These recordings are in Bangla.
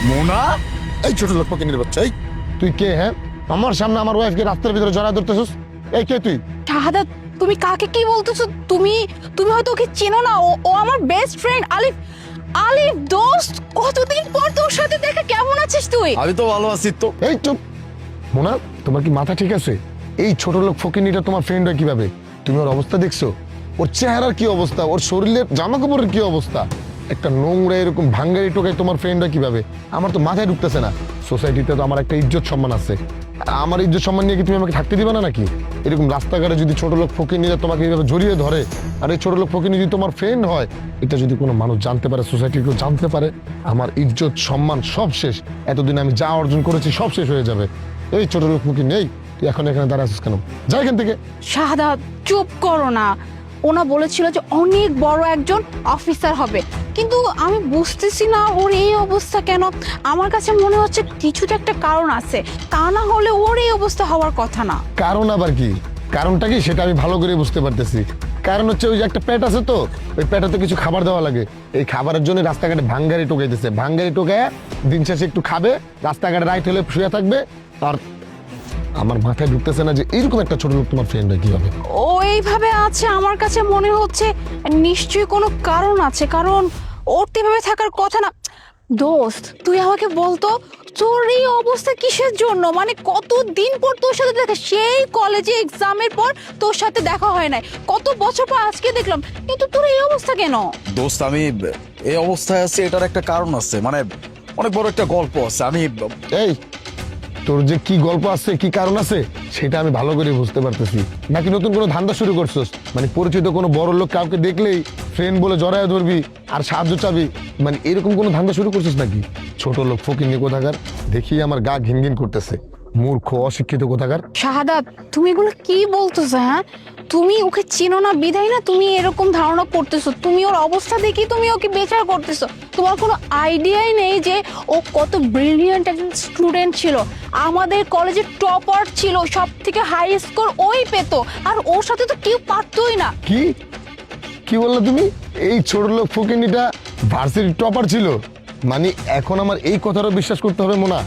মোনা, এই ছোট লোক ফকিনীর বাচ্চা, এই তুই কে? হ্যাঁ, আমার সামনে আমার ওয়াইফকে রাস্তার ভিতরে জড়ায় ধরতেছিস। এই কে তুই? শাহাদাত, তুমি কাকে কি বলতেছো? তুমি তুমি হয়তো ওকে চেনো না। ও ও আমার বেস্ট ফ্রেন্ড আলিফ। আলিফ দোস্ত, কতদিন পর তোর সাথে দেখা। কেমন আছিস তুই? আমি তো ভালো আছি তো। এই চুপ। মোনা, তোমার কি মাথা ঠিক আছে? এই ছোট লোক ফকিনীটা তোমার ফ্রেন্ড হয় কিভাবে? তুমি ওর অবস্থা দেখছো? ওর চেহারার কি অবস্থা, ওর শরীরের জামা কাপড়ের কি অবস্থা? একটা নোংরা এরকম ভাঙ্গারি টোকাই তোমার ফ্রেন্ড হয় কিভাবে? আমার তো মাথায় ঢুকতেছে না। সোসাইটিতে তো আমার একটা ইজ্জত সম্মান আছে। আমার ইজ্জত সম্মান নিয়ে কি তুমি আমাকে থাকতে দিবে না নাকি? এরকম রাস্তাঘাটে যদি ছোট লোক ফকিনীরা তোমাকে এইভাবে জড়িয়ে ধরে, আর এই ছোট লোক ফকিনী যদি তোমার ফ্রেন্ড হয়, এটা যদি কোনো মানুষ জানতে পারে, সোসাইটির কেউ জানতে পারে, আমার ইজ্জত সম্মান সব শেষ। এতদিন আমি যা অর্জন করেছি সব শেষ হয়ে যাবে। এই ছোট লোক ফকিনী, এই তুই এখন এখানে দাঁড়া আছিস কেন? যা এখান থেকে। শাহাদাত, চুপ করো না। ওনা বলেছিল যে অনেক বড় একজন অফিসার হবে, কিন্তু আমি বুঝতেছি না ওর এই অবস্থা কেন। আমার কাছে মনে হচ্ছে কিছু তো একটা কারণ আছে, তা না হলে ওর এই অবস্থা হওয়ার কথা না। কারণ আবার কি? কারণটা কি সেটা আমি ভালো করে বুঝতে পারতেছি। কারণ হচ্ছে ওই যে একটা পেট আছে, তো ওই পেটাতে কিছু খাবার দেওয়া লাগে। এই খাবারের জন্য রাস্তাঘাটে ভাঙ্গারি টোকাইতেছে। ভাঙ্গারি টোকায় দিন শেষে একটু খাবে, রাস্তাঘাটে রাইট হলে শুয়ে থাকবে। আর আমার মাথায় ঢুকতেছে না যে এইরকম একটা ছোট লোক তোমার ফ্রেন্ড হয় কিভাবে? ও এইভাবে আছে, আমার কাছে মনে হচ্ছে নিশ্চয়ই কোনো কারণ আছে, কারণ ওর তো এভাবে থাকার কথা না। দোস্ত, তুই আমাকে বলতো তোর এই অবস্থা কিসের জন্য? মানে কতদিন পর তোর সাথে দেখা, সেই কলেজে এক্সামের পর তোর সাথে দেখা হয় নাই, কত বছর পর আজকে দেখলাম, কিন্তু তোর এই অবস্থা কেন? দোস্ত, আমি এই অবস্থায় আছি এটার একটা কারণ আছে, মানে অনেক বড় একটা গল্প আছে। আমি এই তোর যে কি গল্প আছে, কি কারণ আছে, সেটা আমি ভালো করে বুঝতে পারতেছি। নাকি নতুন কোনো ধান্দা শুরু করছিস? মানে পরিচিত কোনো বড় লোক কাউকে দেখলেই ফ্রেন্ড বলে জড়ায় ধরবি আর সাহায্য চাবি, মানে এরকম কোনো ধান্দা শুরু করছিস নাকি? ছোট লোক ফকিন্নি কোথাকার, দেখি আমার গা ঘিন ঘিন করতেছে। মূর্খ অশিক্ষিত কোথাকার। শাহাদাত, তুমি এগুলো কি বলতেছো? হ্যাঁ, তুমি ওকে চেনো না বিধায় না তুমি এরকম ধারণা করতেছো। তুমি ওর অবস্থা দেখি তুমি ওকে বিচার করতেছো। তোমার কোনো আইডিয়াই নেই যে ও কত ব্রিলিয়ান্ট একজন স্টুডেন্ট ছিল, আমাদের কলেজের টপার ছিল, সব থেকে হাই স্কোর ওই পেতো, আর ওর সাথে তো কেউ পারতোই না। কি কি বললে তুমি? এই ছোট লোক ফকিন্নিটা ভার্সিটির টপার ছিল? মানে এখন আমার এই কথাটা বিশ্বাস করতে হবে মোনা?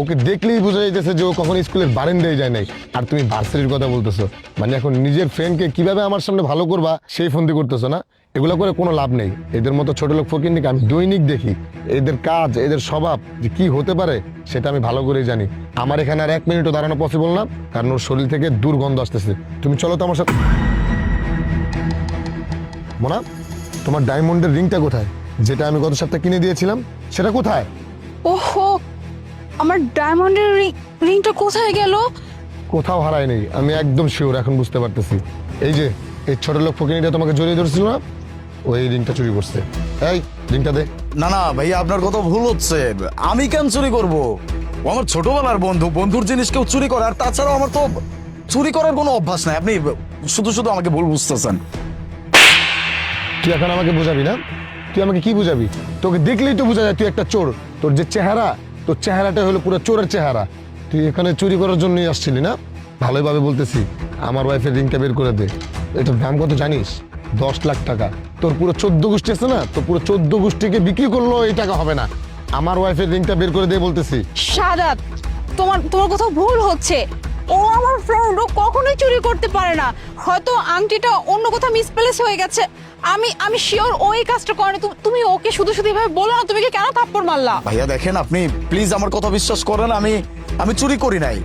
ওকে দেখলেই বোঝা যাইতেছে যে ও কখন স্কুলের বারান্দায় যায় নাই, আর তুমি ভার্সিটির কথা বলতেছো। মানে এখন নিজের ফ্রেন্ডকে কিভাবে আমার সামনে ভালো করবা সেই ফন্দি করতেছো না? এগুলো করে কোনো লাভ নেই। এদের মতো ছোট লোক ফকিন্নিকে আমি দৈনিক দেখি। এদের কাজ, এদের স্বভাব যে কি হতে পারে সেটা আমি ভালো করেই জানি। আমার এখানে আর 1 মিনিটও দাঁড়ানো পসিবল না, কারণ ওর শরীর থেকে দুর্গন্ধ আসতেছে। তুমি চলো তো আমার সাথে। মোনা, তোমার ডায়মন্ডের রিংটা কোথায়? যেটা আমি গত সপ্তাহে কিনে দিয়েছিলাম সেটা কোথায়? ওহো, আমার ডায়মন্ডের রিংটা কোথায় গেল? কোথাও হারায় নেই, আমি একদম শিওর এখন বুঝতে পারতেছি। এই যে এই ছোট লোক ফকিনীটা তোমাকে জড়িয়ে ধরছিল না, ওই রিংটা চুরি করছে। এই রিংটা দে। না না ভাইয়া, আপনার কথা ভুল হচ্ছে। আমি কেন চুরি করব? ও আমার ছোটবেলার বন্ধু, বন্ধুর জিনিস কেউ চুরি করে? আর তাছাড়াও আমার তো চুরি করার কোনো অভ্যাস নাই। আপনি শুধু শুধু আমাকে ভুল বুঝতেছেন। তুই এখন আমাকে বুঝাবি না? তুই আমাকে কি বুঝাবি? তোকে দেখলেই তো বোঝা যায় তুই একটা চোর। তোর যে চেহারা, তোর চেহারাটা হলো পুরো চোরের চেহারা। তুই এখানে চুরি করার জন্যই আসছিলি না? ভালোভাবে বলতেছি, আমার ওয়াইফের রিংটা বের করে দে। এটার দাম কত জানিস? 10 লাখ টাকা। তোর পুরো 14 গোষ্ঠী আছে না, তো পুরো 14 গোষ্ঠীকে বিক্রি করলেও এই টাকা হবে না। আমার ওয়াইফের রিংটা বের করে দে বলতেছি। শাহাদাত, তোমার তোমার কোথাও ভুল হচ্ছে। ও আমার ফ্রেন্ড, ও কখনোই চুরি করতে পারে না। হয়তো আংটিটা অন্য কোথাও মিসপ্লেস হয়ে গেছে। আমি শিওর ওই কাজটা করেনি। তুমি ওকে শুধু শুধু এভাবে বলো না। তুমি কি কেন থাপ্পড় মারলা? ভাইয়া দেখেন, আপনি প্লিজ আমার কথা বিশ্বাস করেন। আমি চুরি করি নাই।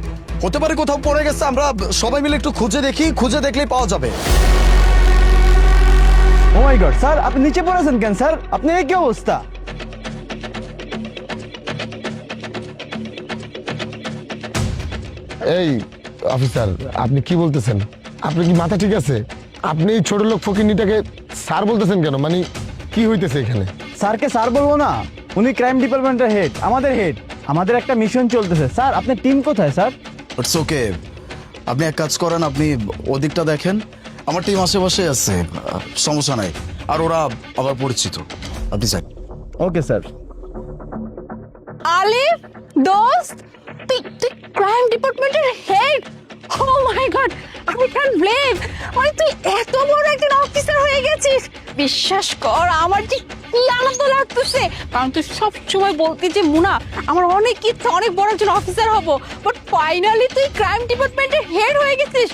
হতে পারে কোথাও পড়ে গেছে, আমরা সবাই মিলে একটু খুঁজে দেখি, খুঁজে দেখলেই পাওয়া যাবে। ও মাই গড স্যার, আপনি নিচে পড়েছেন কেন স্যার? আপনার এই কি অবস্থা? এই অফিসার, আপনি কি বলতেছেন? আপনি কি মাথা ঠিক আছে? আপনি এই ছোট লোক ফকিন্নিটাকে স্যার বলতেছেন কেন? মানে কি হইতেছে এখানে? স্যারকে স্যার বলবো না, উনি ক্রাইম ডিপার্টমেন্টের হেড, আমাদের হেড। আমাদের একটা মিশন চলতেছে স্যার। আপনার টিম কোথায় স্যার? ইটস ওকে, আপনি এক কাজ করেন, আপনি ওদিকটা দেখেন, আমার টিম আশেপাশে আছে, সমস্যা নাই। আর ওরা আবার পরিচিত, আপনি যান। Okay sir. আলিফ দোস্ত, তুই ক্রাইম ডিপার্টমেন্টের হেড? Oh my God, I can't believe. মানে তুই এত বড় একজন অফিসার হয়ে গেছিস। বিশ্বাস কর, আমার যে কি কি আনন্দ লাগতেছে, কারণ তুই সব সময় বলতি যে মুনা আমার অনেক ইচ্ছা অনেক বড় একজন অফিসার হব, বাট ফাইনালি তুই ক্রাইম ডিপার্টমেন্টের হেড হয়ে গেছিস।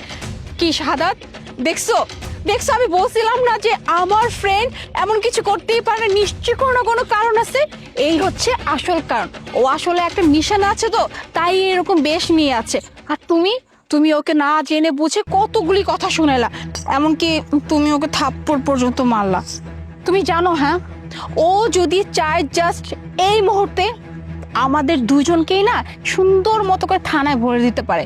কি শাহাদাত, দেখছো দেখছো, আমি বলছিলাম না যে আমার ফ্রেন্ড এমন কিছু করতেই পারে, নিশ্চয়ই কোনো না কোনো কারণ আছে। এই হচ্ছে আসল কারণ, ও আসলে একটা মিশন আছে তো তাই এরকম বেশ নিয়ে আছে। আর তুমি তুমি ওকে না জেনে বুঝে কতগুলি কথা শুনেলা, এমনকি তুমি ওকে থাপ্পড় পর্যন্ত মারলা। তুমি জানো হ্যাঁ, ও যদি চায় জাস্ট এই মুহূর্তে আমাদের দুজনকেই না সুন্দর মতো করে থানায় ভরে দিতে পারে,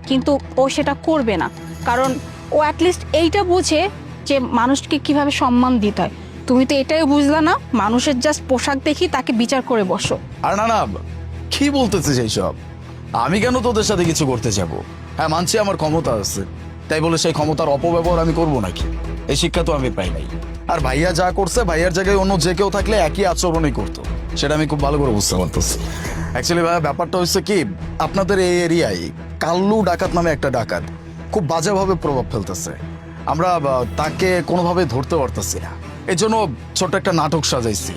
কিন্তু ও সেটা করবে না, কারণ ও অ্যাটলিস্ট এইটা বুঝে যে মানুষকে কিভাবে সম্মান দিতে হয়। তুমি তো এটাই বুঝলা না, মানুষের জাস্ট পোশাক দেখি তাকে বিচার করে বসো। আর না না, কি বলতেছিস এইসব? আমি কেন তোদের সাথে কিছু করতে যাব? হ্যাঁ মানছি আমার ক্ষমতা আছে, তাই বলে সেই ক্ষমতার অপব্যবহার আমি করব নাকি? এই শিক্ষা তো আমি পাই নাই। আর ভাইয়া যা করছে, ভাইয়ার জায়গায় অন্য যে কেউ থাকলে একই আচরণই করতো, সেটা আমি খুব ভালো করে বুঝতে পারতেছি। অ্যাকচুয়ালি ভাইয়া ব্যাপারটা হচ্ছে কি, আপনাদের এই এরিয়ায় কাল্লু ডাকাত নামে একটা ডাকাত খুব বাজেভাবে প্রভাব ফেলতেছে। আমরা তাকে কোনোভাবে ধরতে পারতেছি না, এই জন্য ছোট্ট একটা নাটক সাজাইছি।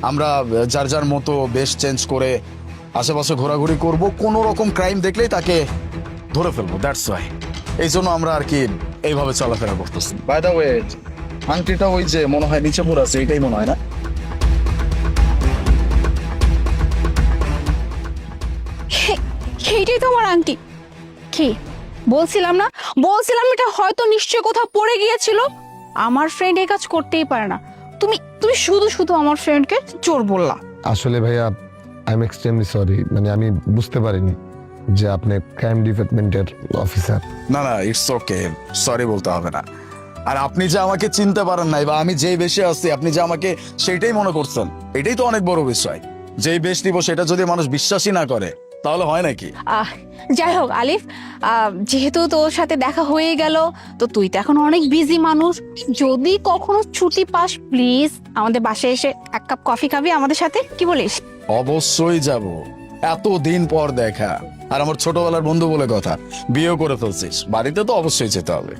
আমরা যার যার মতো বেশ চেঞ্জ করে আশেপাশে ঘোরাঘুরি করব, কোনো রকম ক্রাইম দেখলেই তাকে ধরে ফেলবো, দ্যাটস ওয়াই। এই জন্য আমরা আর কি এইভাবে চলাফেরা করতেছি। বাই দ্য ওয়ে, আংটিটা ওই যে মনে হয় নিচে পড়ে আছে, এটাই মনে হয় না? সেইটাই তোমার আংটি? কি বলছিলাম না, বলছিলাম এটা হয়তো নিশ্চয় কোথাও পড়ে গিয়েছিল। আমার ফ্রেন্ড এই কাজ করতেই পারে না, তুমি তুমি শুধু শুধু আমার ফ্রেন্ডকে চোর বললা। আসলে ভাইয়া আই এম এক্সট্রিমলি সরি, মানে আমি বুঝতে পারিনি যে আপনি ক্রাইম ডিপার্টমেন্টের অফিসার। না না, ইটস ওকে, সরি বলতে হবে না। আর আপনি যে আমাকে চিনতে পারেন নাই, বা আমি যেই বেশে আছি আপনি যে আমাকে সেইটাই মনে করছেন, এটাই তো অনেক বড় বিষয়। যেই বেশ নিব সেটা যদি মানুষ বিশ্বাসই না করে তাহলে হয় নাকি? যাই হোক আলিফ, যেহেতু তোর সাথে দেখা হয়ে গেল, তো তুই তো এখন অনেক বিজি মানুষ, যদি কখনো ছুটি পাস প্লিজ আমাদের বাসায় এসে এক কাপ কফি খাবি আমাদের সাথে, কি বলিস? অবশ্যই যাব, এতদিন পর দেখা, আর আমার ছোটবেলার বন্ধু বলে কথা, বিয়েও করে ফেলছিস, বাড়িতে তো অবশ্যই যেতে হবে।